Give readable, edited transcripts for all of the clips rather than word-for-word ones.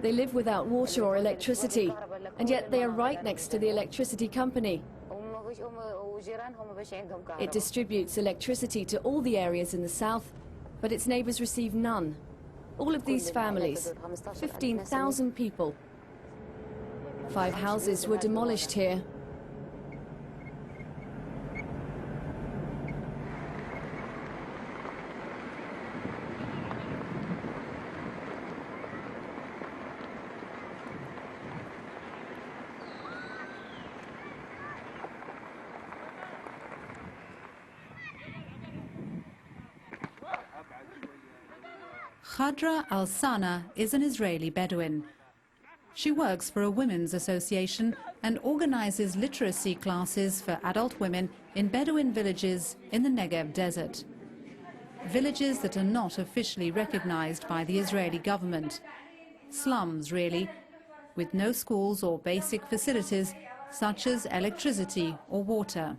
They live without water or electricity, and yet they are right next to the electricity company. It distributes electricity to all the areas in the south, but its neighbors receive none. All of these families, 15,000 people. 5 houses were demolished here. Khadra Al-Sana is an Israeli Bedouin. She works for a women's association and organizes literacy classes for adult women in Bedouin villages in the Negev desert. Villages that are not officially recognized by the Israeli government. Slums, really, with no schools or basic facilities such as electricity or water.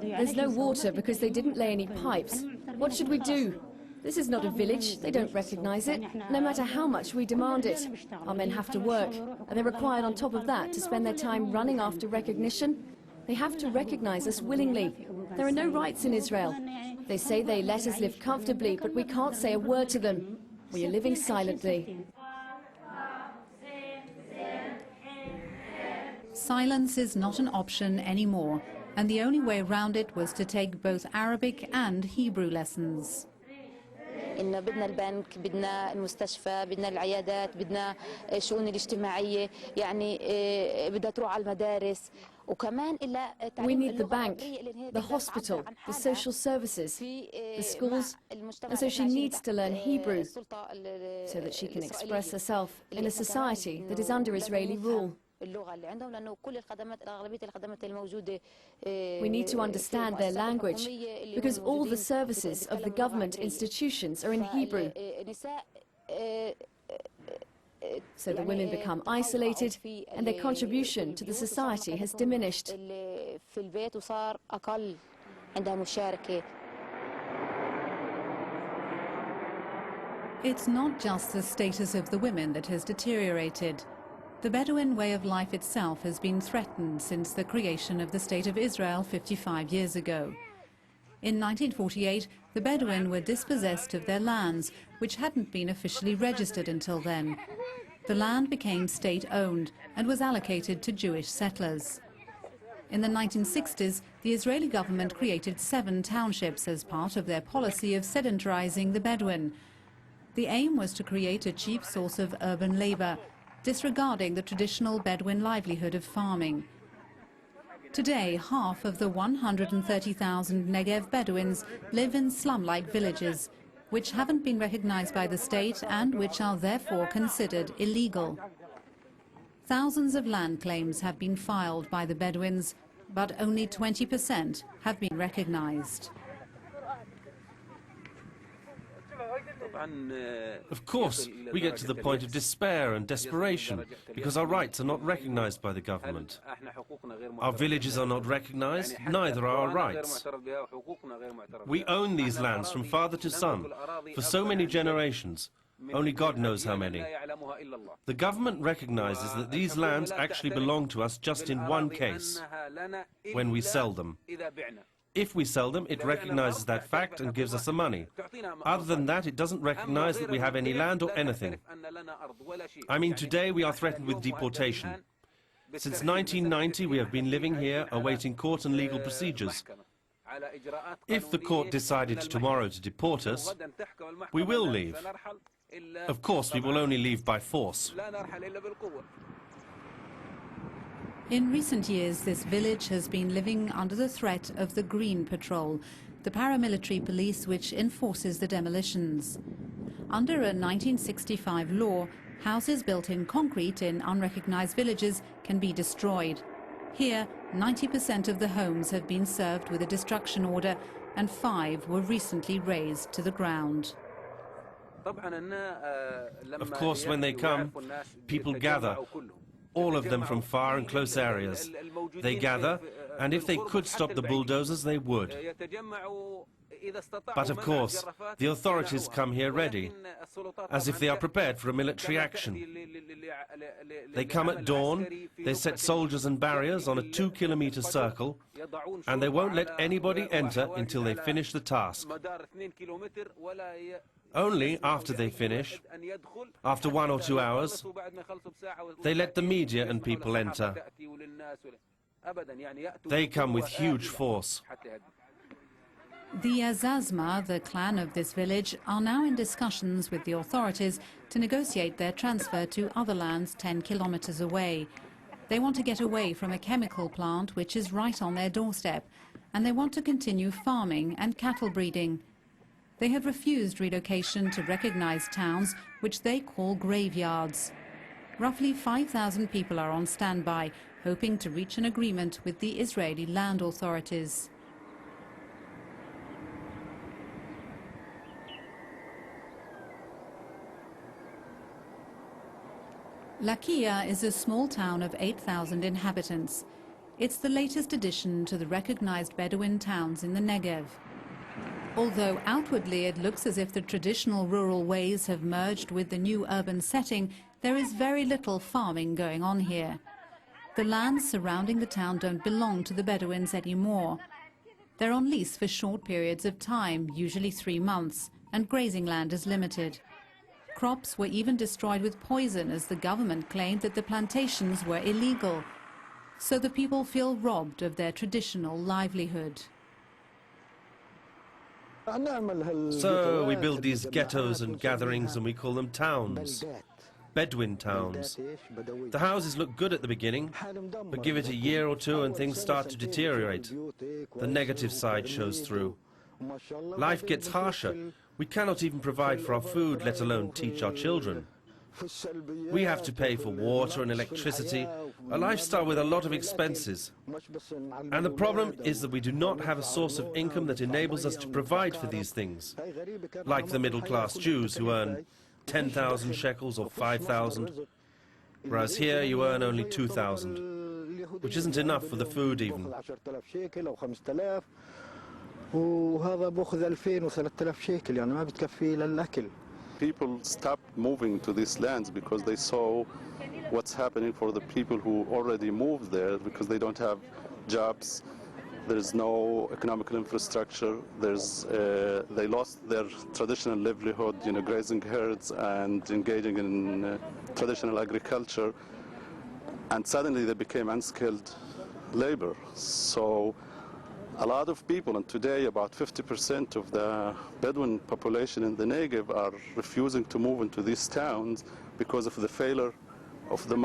There's no water because they didn't lay any pipes. What should we do? This is not a village. They don't recognize it, no matter how much we demand it. Our men have to work, and they're required on top of that to spend their time running after recognition. They have to recognize us willingly. There are no rights in Israel. They say they let us live comfortably, but we can't say a word to them. We are living silently. Silence is not an option anymore, and the only way around it was to take both Arabic and Hebrew lessons. إن بدنا البنك، بدنا المستشفى، بدنا العيادات، بدنا الشؤون الاجتماعية، يعني بدها تروح على المدارس. We need the bank, the hospital, the social services, the schools, and so she needs to learn Hebrew so that she can express herself in a society that is under Israeli rule. We need to understand their language because all the services of the government institutions are in Hebrew. So the women become isolated and their contribution to the society has diminished. It's not just the status of the women that has deteriorated. The Bedouin way of life itself has been threatened since the creation of the State of Israel 55 years ago. In 1948, the Bedouin were dispossessed of their lands, which hadn't been officially registered until then. The land became state-owned and was allocated to Jewish settlers. In the 1960s, the Israeli government created 7 townships as part of their policy of sedentarizing the Bedouin. The aim was to create a cheap source of urban labor, disregarding the traditional Bedouin livelihood of farming. Today, half of the 130,000 Negev Bedouins live in slum-like villages, which haven't been recognized by the state and which are therefore considered illegal. Thousands of land claims have been filed by the Bedouins, but only 20% have been recognized. Of course, we get to the point of despair and desperation because our rights are not recognized by the government. Our villages are not recognized, neither are our rights. We own these lands from father to son for so many generations, only God knows how many. The government recognizes that these lands actually belong to us just in one case, when we sell them. If we sell them, it recognizes that fact and gives us the money. Other than that, it doesn't recognize that we have any land or anything. I mean, today we are threatened with deportation. Since 1990, we have been living here, awaiting court and legal procedures. If the court decided tomorrow to deport us, we will leave. Of course, we will only leave by force. In recent years, this village has been living under the threat of the Green Patrol, the paramilitary police which enforces the demolitions. Under a 1965 law, houses built in concrete in unrecognized villages can be destroyed. Here, 90% of the homes have been served with a destruction order, and 5 were recently razed to the ground. Of course, when they come, people gather. All of them from far and close areas. They gather, And if they could stop the bulldozers, they would. But of course, the authorities come here ready, as if they are prepared for a military action. They come at dawn, they set soldiers and barriers on a 2-kilometer circle, and they won't let anybody enter until they finish the task. Only after they finish, after 1 or 2 hours, they let the media and people enter. They come with huge force. The Azazma, the clan of this village, are now in discussions with the authorities to negotiate their transfer to other lands 10 kilometers away. They want to get away from a chemical plant which is right on their doorstep, and they want to continue farming and cattle breeding. They have refused relocation to recognized towns, which they call graveyards. Roughly 5,000 people are on standby, hoping to reach an agreement with the Israeli land authorities. Lakia is a small town of 8,000 inhabitants. It's the latest addition to the recognized Bedouin towns in the Negev. Although outwardly it looks as if the traditional rural ways have merged with the new urban setting, there is very little farming going on here. The lands surrounding the town don't belong to the Bedouins anymore. They're on lease for short periods of time, usually 3 months, and grazing land is limited. Crops were even destroyed with poison as the government claimed that the plantations were illegal. So the people feel robbed of their traditional livelihood. So we build these ghettos and gatherings and we call them towns. Bedouin towns. The houses look good at the beginning, but give it a year or two and things start to deteriorate. The negative side shows through. Life gets harsher. We cannot even provide for our food, let alone teach our children. We have to pay for water and electricity, a lifestyle with a lot of expenses. And the problem is that we do not have a source of income that enables us to provide for these things, like the middle-class Jews who earn 10,000 shekels or 5,000, whereas here you earn only 2,000, which isn't enough for the food even. People stopped moving to these lands because they saw what's happening for the people who already moved there, because they don't have jobs, there's no economical infrastructure, they lost their traditional livelihood, grazing herds and engaging in traditional agriculture, and suddenly they became unskilled labor. So a lot of people, and today about 50% of the Bedouin population in the Negev are refusing to move into these towns because of the failure of the